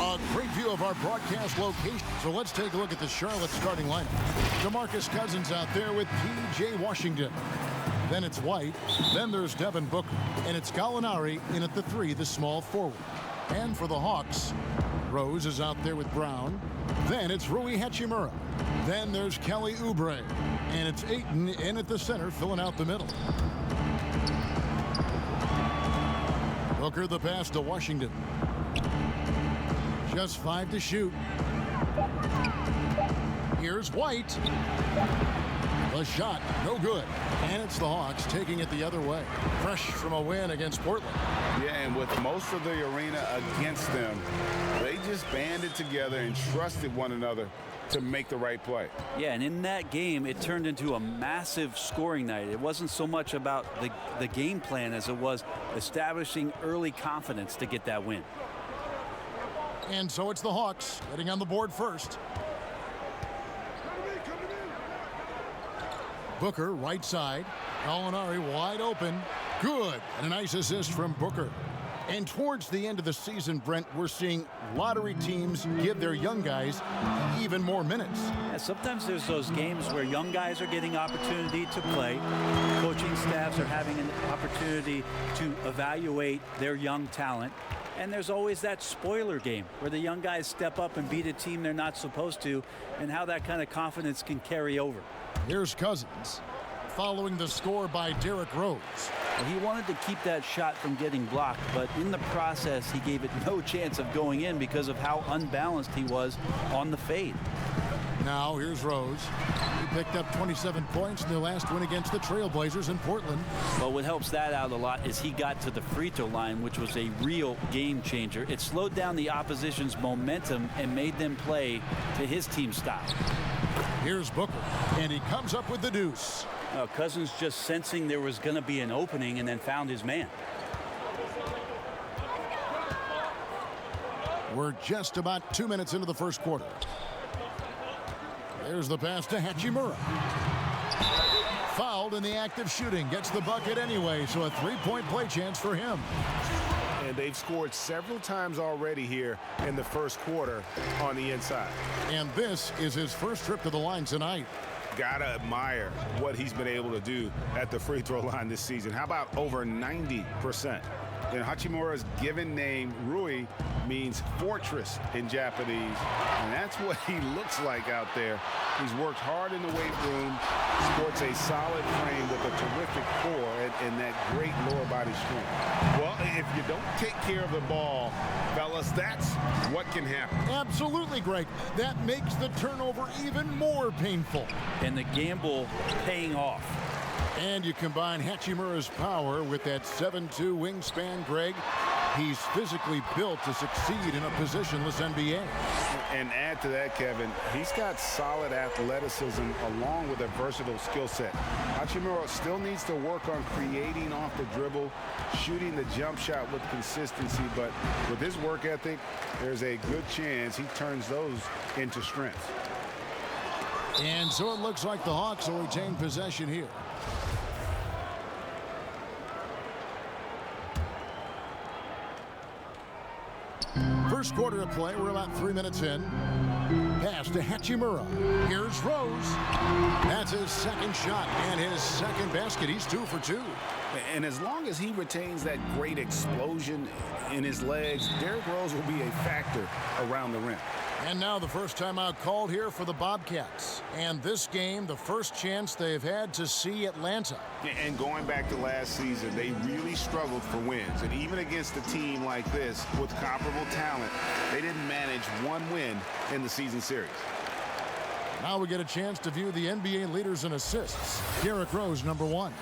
A great view of our broadcast location. So let's take a look at the Charlotte starting lineup. DeMarcus Cousins out there with P.J. Washington. Then it's White. Then there's Devin Booker. And it's Gallinari in at the 3, the small forward. And for the Hawks, Rose is out there with Brown. Then it's Rui Hachimura. Then there's Kelly Oubre. And it's Ayton in at the center, filling out the middle. Booker the pass to Washington. Just 5 to shoot. Here's White. The shot, no good. And it's the Hawks taking it the other way. Fresh from a win against Portland. Yeah, and with most of the arena against them, they just banded together and trusted one another to make the right play. Yeah, and in that game, it turned into a massive scoring night. It wasn't so much about the game plan as it was establishing early confidence to get that win. And so it's the Hawks getting on the board first. Booker, right side. Gallinari wide open. Good. And a nice assist from Booker. And towards the end of the season, Brent, we're seeing lottery teams give their young guys even more minutes. Yeah, sometimes there's those games where young guys are getting opportunity to play. Coaching staffs are having an opportunity to evaluate their young talent. And there's always that spoiler game where the young guys step up and beat a team they're not supposed to, and how that kind of confidence can carry over. Here's Cousins, following the score by Derrick Rose. He wanted to keep that shot from getting blocked, but in the process, he gave it no chance of going in because of how unbalanced he was on the fade. Now here's Rose. He picked up 27 points in their last win against the Trailblazers in Portland. Well, what helps that out a lot is he got to the free throw line, which was a real game changer. It slowed down the opposition's momentum and made them play to his team style. Here's Booker, and he comes up with the deuce. Cousins just sensing there was going to be an opening and then found his man. We're just about 2 minutes into the first quarter. There's the pass to Hachimura. Fouled in the act of shooting. Gets the bucket anyway, so a three-point play chance for him. And they've scored several times already here in the first quarter on the inside. And this is his first trip to the line tonight. Gotta admire what he's been able to do at the free throw line this season. How about over 90%? And Hachimura's given name, Rui, means fortress in Japanese. And that's what he looks like out there. He's worked hard in the weight room, sports a solid frame with a terrific core and that great lower body strength. Well, if you don't take care of the ball, fellas, that's what can happen. Absolutely, Greg. That makes the turnover even more painful. And the gamble paying off. And you combine Hachimura's power with that 7'2" wingspan, Greg. He's physically built to succeed in a positionless NBA. And add to that, Kevin, he's got solid athleticism along with a versatile skill set. Hachimura still needs to work on creating off the dribble, shooting the jump shot with consistency, but with his work ethic, there's a good chance he turns those into strength. And so it looks like the Hawks will retain possession here. First quarter of play, we're about 3 minutes in. Pass to Hachimura. Here's Rose. That's his second shot and his second basket. He's 2 for 2. And as long as he retains that great explosion in his legs, Derrick Rose will be a factor around the rim. And now the first timeout called here for the Bobcats. And this game, the first chance they've had to see Atlanta. And going back to last season, they really struggled for wins. And even against a team like this with comparable talent, they didn't manage one win in the season series. Now we get a chance to view the NBA leaders in assists. Derrick Rose, number 1.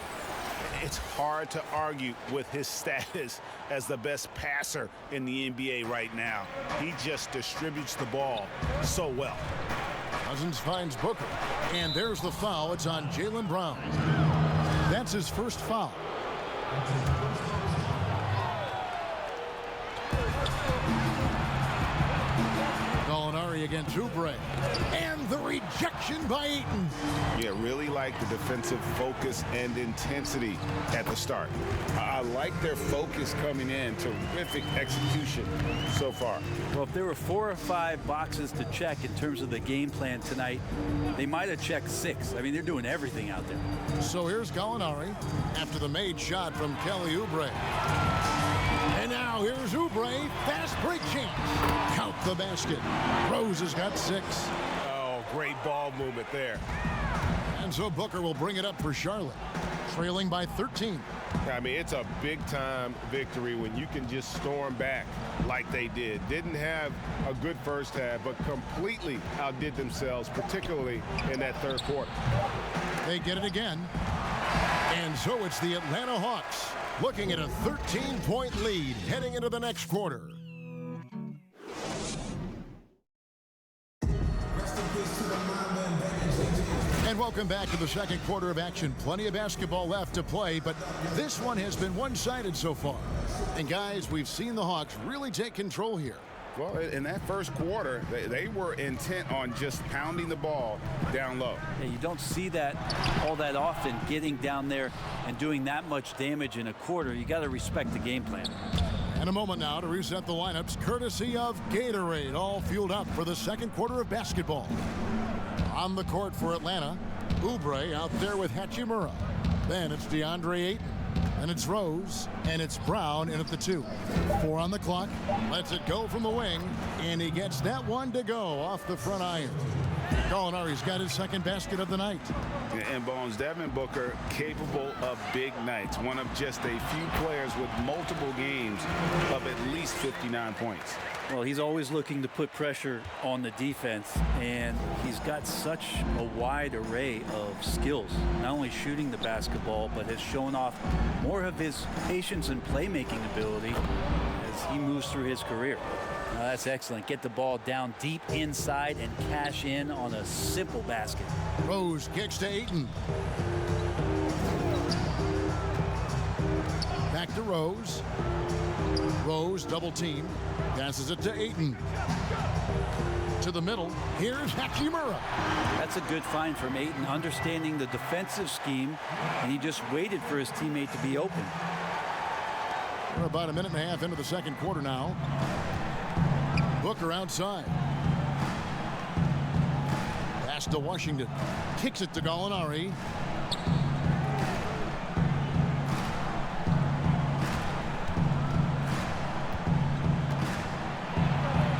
It's hard to argue with his status as the best passer in the NBA right now. He just distributes the ball so well. Cousins finds Booker. And there's the foul. It's on Jaylen Brown. That's his first foul. The Gallinari against Oubre. And the rejection by Ayton. Yeah, really like the defensive focus and intensity at the start. I like their focus coming in. Terrific execution so far. Well, if there were 4 or 5 boxes to check in terms of the game plan tonight, they might have checked 6. I mean, they're doing everything out there. So here's Gallinari after the made shot from Kelly Oubre. And now here's Oubre. Fast break chance. Count the basket. Rose has got 6. Oh, great ball movement there. And so Booker will bring it up for Charlotte, trailing by 13. I mean, it's a big-time victory when you can just storm back like they did. Didn't have a good first half, but completely outdid themselves, particularly in that third quarter. They get it again. And so it's the Atlanta Hawks looking at a 13-point lead heading into the next quarter. And welcome back to the second quarter of action. Plenty of basketball left to play, but this one has been one-sided so far. And guys, we've seen the Hawks really take control here. Well, in that first quarter, they were intent on just pounding the ball down low. Yeah, you don't see that all that often, getting down there and doing that much damage in a quarter. You got to respect the game plan. And a moment now to reset the lineups, courtesy of Gatorade, all fueled up for the second quarter of basketball. On the court for Atlanta, Oubre out there with Hachimura. Then it's DeAndre Ayton. And it's Rose, and it's Brown in at the 2. 4 on the clock. Lets it go from the wing, and he gets that one to go off the front iron. Gallinari's got his second basket of the night. And Bones, Devin Booker capable of big nights. One of just a few players with multiple games of at least 59 points. Well, he's always looking to put pressure on the defense, and he's got such a wide array of skills, not only shooting the basketball, but has shown off more of his patience and playmaking ability as he moves through his career. Now, that's excellent. Get the ball down deep inside and cash in on a simple basket. Rose kicks to Ayton. Back to Rose. Rose double team. Passes it to Ayton. To the middle. Here's Hachimura. That's a good find from Ayton, understanding the defensive scheme, and he just waited for his teammate to be open. We're about a minute and a half into the second quarter now. Booker outside. Pass to Washington. Kicks it to Gallinari.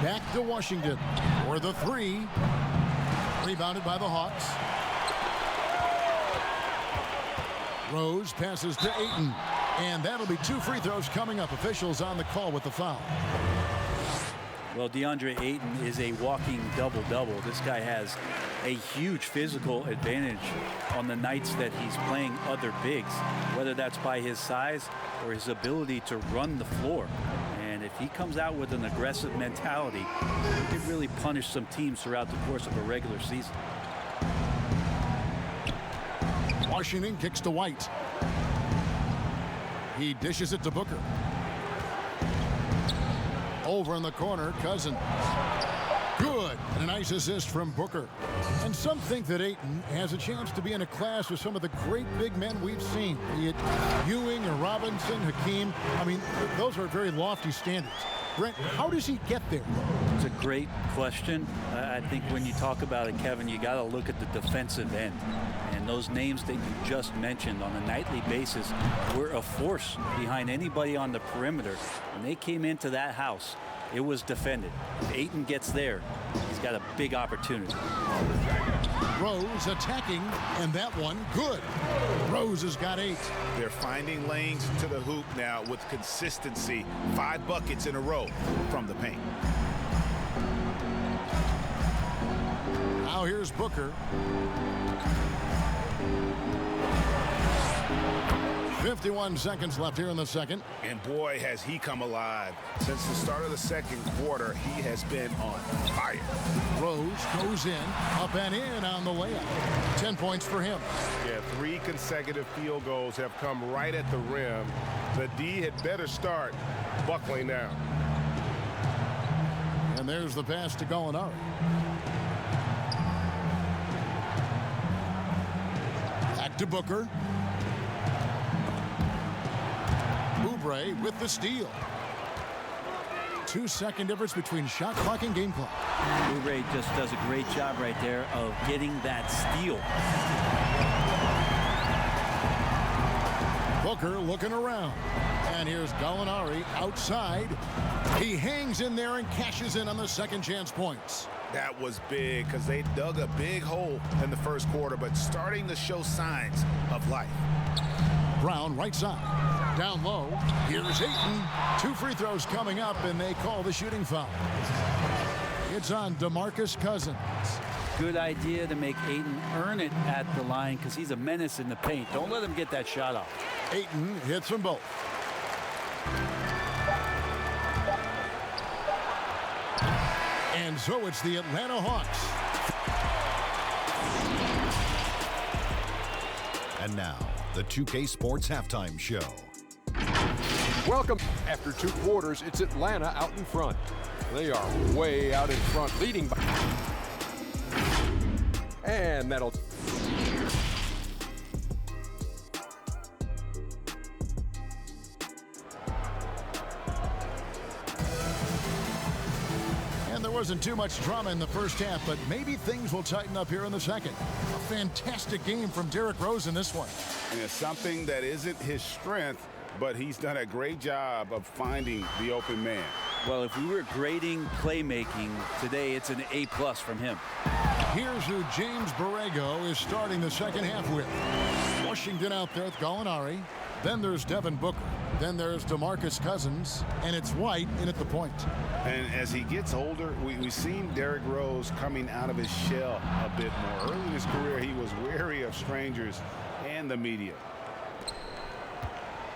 Back to Washington for the 3. Rebounded by the Hawks. Rose passes to Ayton. And that'll be 2 free throws coming up. Officials on the call with the foul. Well, DeAndre Ayton is a walking double-double. This guy has a huge physical advantage on the nights that he's playing other bigs, whether that's by his size or his ability to run the floor. And if he comes out with an aggressive mentality, he could really punish some teams throughout the course of a regular season. Washington kicks to White. He dishes it to Booker. Over in the corner, Cousins. Good. And a nice assist from Booker. And some think that Ayton has a chance to be in a class with some of the great big men we've seen, be it Ewing or Robinson, Hakeem. I mean, those are very lofty standards. Brent, how does he get there? It's a great question. I think when you talk about it, Kevin, you got to look at the defensive end. And those names that you just mentioned on a nightly basis were a force behind anybody on the perimeter. When they came into that house, it was defended. If Ayton gets there, he's got a big opportunity. Rose attacking, and that one good. Rose has got 8. They're finding lanes to the hoop now with consistency. 5 buckets in a row from the paint. Now here's Booker. 51 seconds left here in the second. And boy, has he come alive. Since the start of the second quarter, he has been on fire. Rose goes in, up and in on the layup. 10 points for him. Yeah, 3 consecutive field goals have come right at the rim. The D had better start buckling down. And there's the pass to Gallinari. Back to Booker. Oubre with the steal. 2-second difference between shot clock and game clock. Oubre just does a great job right there of getting that steal. Booker looking around. And here's Gallinari outside. He hangs in there and cashes in on the second chance points. That was big because they dug a big hole in the first quarter, but starting to show signs of life. Brown right side. Down low. Here's Ayton. 2 free throws coming up, and they call the shooting foul. It's on DeMarcus Cousins. Good idea to make Ayton earn it at the line because he's a menace in the paint. Don't let him get that shot off. Ayton hits them both. And so it's the Atlanta Hawks. And now, the 2K Sports Halftime Show. Welcome. After 2 quarters, it's Atlanta out in front. They are way out in front, leading by. And that'll. And there wasn't too much drama in the first half, but maybe things will tighten up here in the second. A fantastic game from Derrick Rose in this one. And it's something that isn't his strength, but he's done a great job of finding the open man. Well, if we were grading playmaking today, it's an A+ from him. Here's who James Borrego is starting the second half with. Washington out there with Gallinari. Then there's Devin Booker. Then there's DeMarcus Cousins. And it's White in at the point. And as he gets older, we've seen Derrick Rose coming out of his shell a bit more. Early in his career, he was wary of strangers and the media.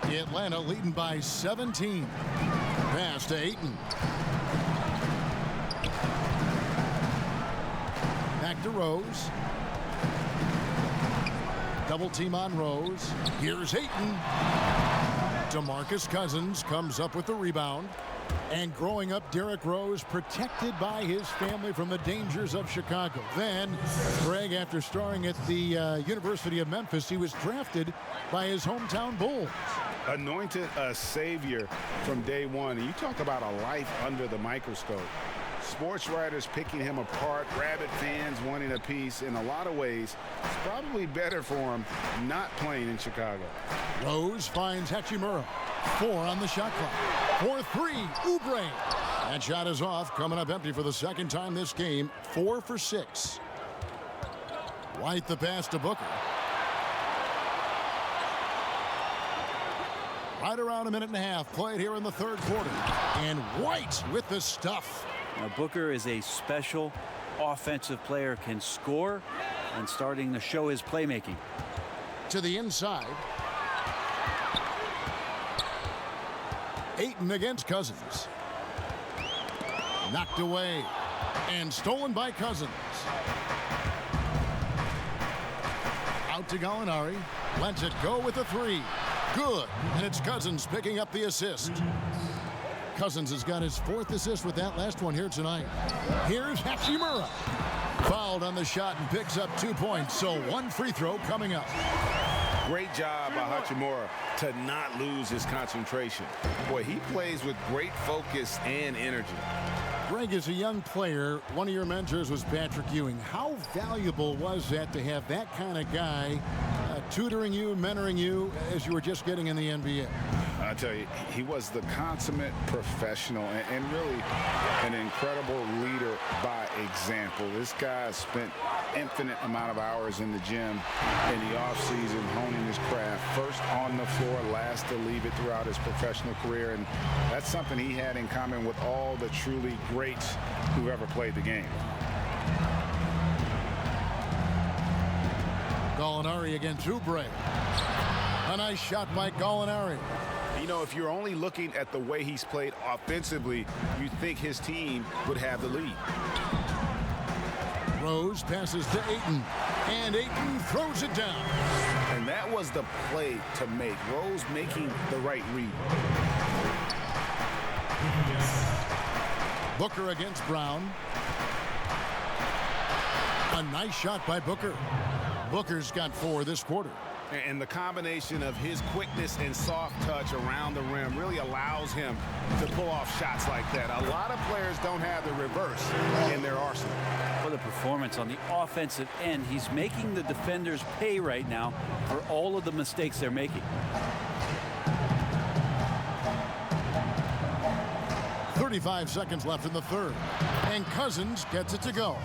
Atlanta leading by 17. Pass to Ayton. Back to Rose. Double team on Rose. Here's Ayton. DeMarcus Cousins comes up with the rebound. And growing up, Derrick Rose protected by his family from the dangers of Chicago. Then, Greg, after starring at the University of Memphis, he was drafted by his hometown Bulls. Anointed a savior from day one. And you talk about a life under the microscope. Sports writers picking him apart, rabid fans wanting a piece. In a lot of ways, it's probably better for him not playing in Chicago. Rose finds Hachimura. 4 on the shot clock. 4-3, Oubre. That shot is off, coming up empty for the second time this game. 4 for 6. White the pass to Booker. Right around a minute and a half played here in the third quarter. And White with the stuff. Now, Booker is a special offensive player, can score, and starting to show his playmaking. To the inside. Ayton against Cousins. Knocked away. And stolen by Cousins. Out to Gallinari. Lets it go with a 3. Good. And it's Cousins picking up the assist. Cousins has got his 4th assist with that last one here tonight. Here's Hachimura. Fouled on the shot and picks up 2 points. So 1 free throw coming up. Great job by Hachimura to not lose his concentration. Boy, he plays with great focus and energy. Greg, as a young player, one of your mentors was Patrick Ewing. How valuable was that to have that kind of guy tutoring you, mentoring you as you were just getting in the NBA? I tell you, he was the consummate professional and really an incredible leader by example. This guy spent infinite amount of hours in the gym in the offseason honing his craft. First on the floor, last to leave it throughout his professional career. And that's something he had in common with all the truly greats who ever played the game. Gallinari against Oubre. A nice shot by Gallinari. You know, if you're only looking at the way he's played offensively, you think his team would have the lead. Rose passes to Ayton, and Ayton throws it down. And that was the play to make. Rose making the right read. Booker against Brown. A nice shot by Booker. Booker's got 4 this quarter. And the combination of his quickness and soft touch around the rim really allows him to pull off shots like that. A lot of players don't have the reverse in their arsenal. What a performance on the offensive end. He's making the defenders pay right now for all of the mistakes they're making. 35 seconds left in the third. And Cousins gets it to go.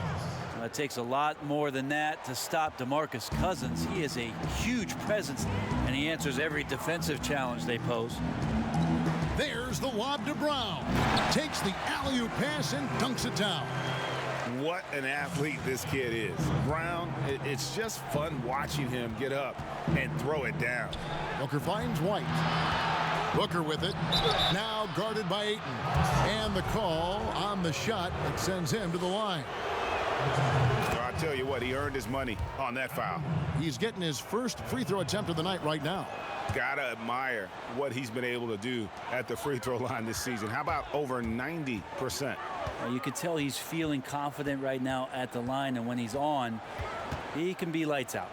It takes a lot more than that to stop DeMarcus Cousins. He is a huge presence, and he answers every defensive challenge they pose. There's the lob to Brown. Takes the alley-oop pass and dunks it down. What an athlete this kid is. Brown, it's just fun watching him get up and throw it down. Booker finds White. Booker with it. Now guarded by Ayton. And the call on the shot that sends him to the line. I'll tell you what, he earned his money on that foul. He's getting his first free throw attempt of the night right now. Gotta admire what he's been able to do at the free throw line this season. How about over 90%? You can tell he's feeling confident right now at the line, and when he's on, he can be lights out.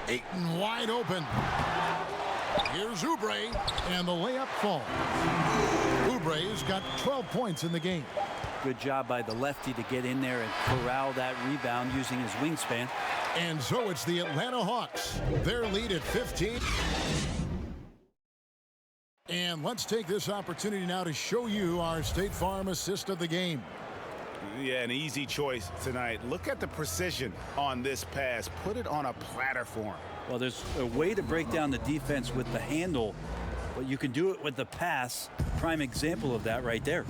Ayton wide open. Here's Oubre, and the layup falls. Oubre's got 12 points in the game. Good job by the lefty to get in there and corral that rebound using his wingspan. And so it's the Atlanta Hawks. Their lead at 15. And let's take this opportunity now to show you our State Farm assist of the game. Yeah, an easy choice tonight. Look at the precision on this pass. Put it on a platter for him. Well, there's a way to break down the defense with the handle, but you can do it with the pass. Prime example of that right there.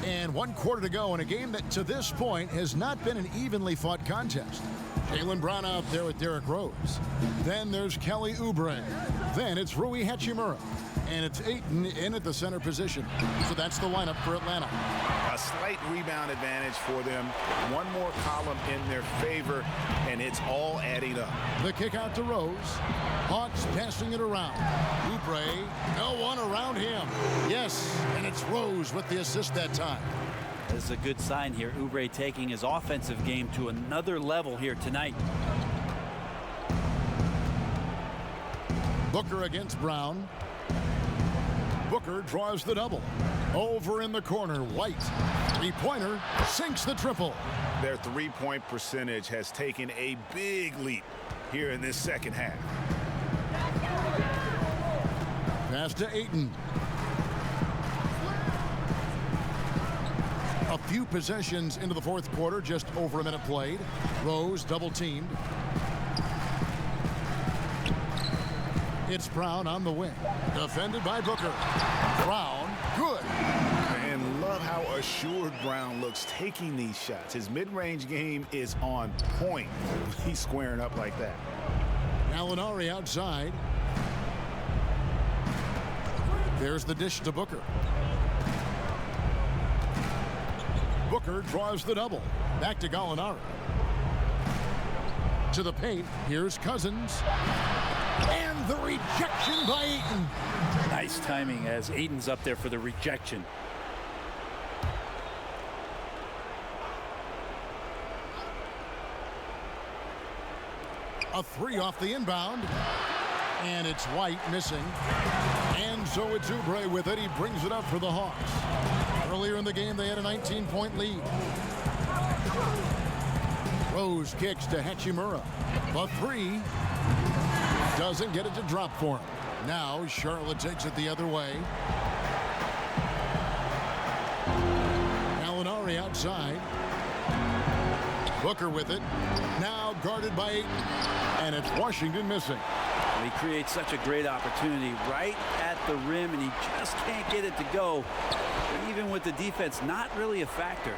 And 1 quarter to go in a game that to this point has not been an evenly fought contest. Jaylen Brown out there with Derrick Rose. Then there's Kelly Oubre. Then it's Rui Hachimura. And it's Ayton in at the center position. So that's the lineup for Atlanta. A slight rebound advantage for them. One more column in their favor, and it's all adding up. The kick out to Rose. Hawks passing it around. Oubre, no one around him. Yes, and it's Rose with the assist that time. This is a good sign here. Oubre taking his offensive game to another level here tonight. Booker against Brown. Booker draws the double. Over in the corner, White. Three-pointer, sinks the triple. Their three-point percentage has taken a big leap here in this second half. Pass to Ayton. A few possessions into the fourth quarter, just over a minute played. Rose double-teamed. It's Brown on the wing. Defended by Booker. Brown, good. And love how assured Brown looks taking these shots. His mid-range game is on point. He's squaring up like that. Gallinari outside. There's the dish to Booker. Booker draws the double. Back to Gallinari. To the paint. Here's Cousins. And the rejection by Ayton. Nice timing as Ayton's up there for the rejection. A three off the inbound. And it's White missing. And so it's Oubre with it. He brings it up for the Hawks. Earlier in the game, they had a 19-point lead. Rose kicks to Hachimura. A three. Doesn't get it to drop for him. Now Charlotte takes it the other way. Gallinari outside. Booker with it. Now guarded by Ayton. And it's Washington missing. He creates such a great opportunity right at the rim, and he just can't get it to go. Even with the defense, not really a factor.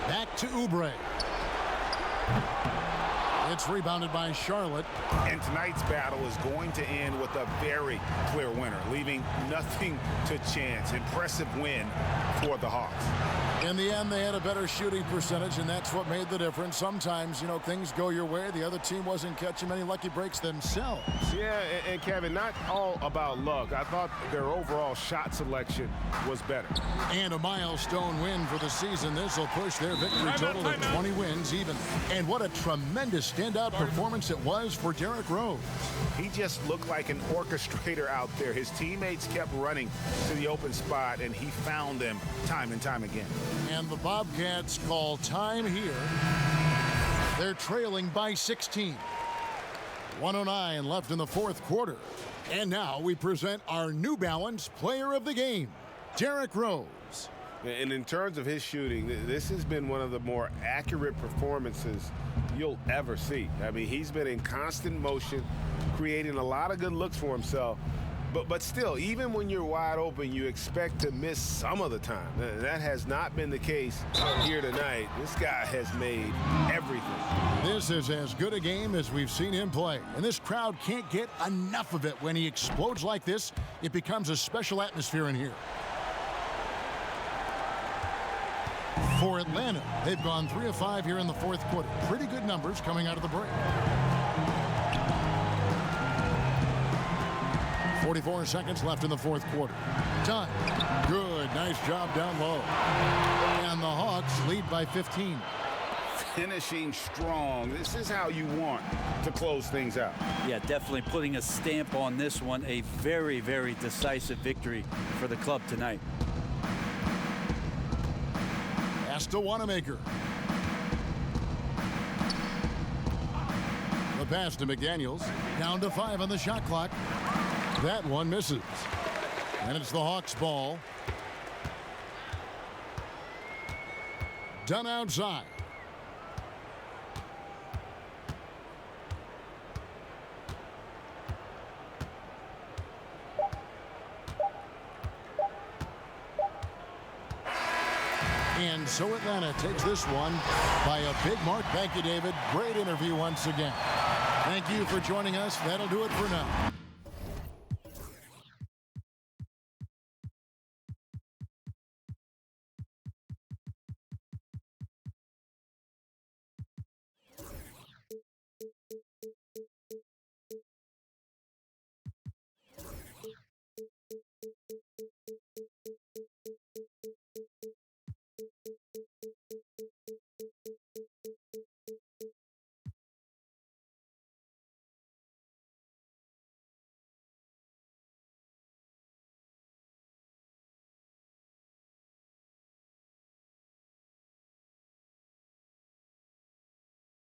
Back to Oubre. It's rebounded by Charlotte. And tonight's battle is going to end with a very clear winner, leaving nothing to chance. Impressive win for the Hawks. In the end, they had a better shooting percentage, and that's what made the difference. Sometimes, you know, things go your way. The other team wasn't catching many lucky breaks themselves. Yeah, and Kevin, not all about luck. I thought their overall shot selection was better. And a milestone win for the season. This will push their victory total to 20 wins even. And what a tremendous standout performance it was for Derrick Rose. He just looked like an orchestrator out there. His teammates kept running to the open spot, and he found them time and time again. And the Bobcats call time here. They're trailing by 16. 1:09 left in the fourth quarter. And now we present our New Balance Player of the Game, Derrick Rose. And in terms of his shooting, this has been one of the more accurate performances you'll ever see. I mean, he's been in constant motion, creating a lot of good looks for himself. But still, even when you're wide open, you expect to miss some of the time. That has not been the case here tonight. This guy has made everything. This is as good a game as we've seen him play. And this crowd can't get enough of it. When he explodes like this, it becomes a special atmosphere in here. For Atlanta, they've gone 3 of 5 here in the fourth quarter. Pretty good numbers coming out of the break. 44 seconds left in the fourth quarter. Done. Good. Nice job down low. And the Hawks lead by 15. Finishing strong. This is how you want to close things out. Yeah, definitely putting a stamp on this one. A very, very decisive victory for the club tonight. Pass to Wanamaker. The pass to McDaniels. Down to 5 on the shot clock. That one misses. And it's the Hawks' ball. Done outside. And so Atlanta takes this one by a big mark. Thank you, David. Great interview once again. Thank you for joining us. That'll do it for now.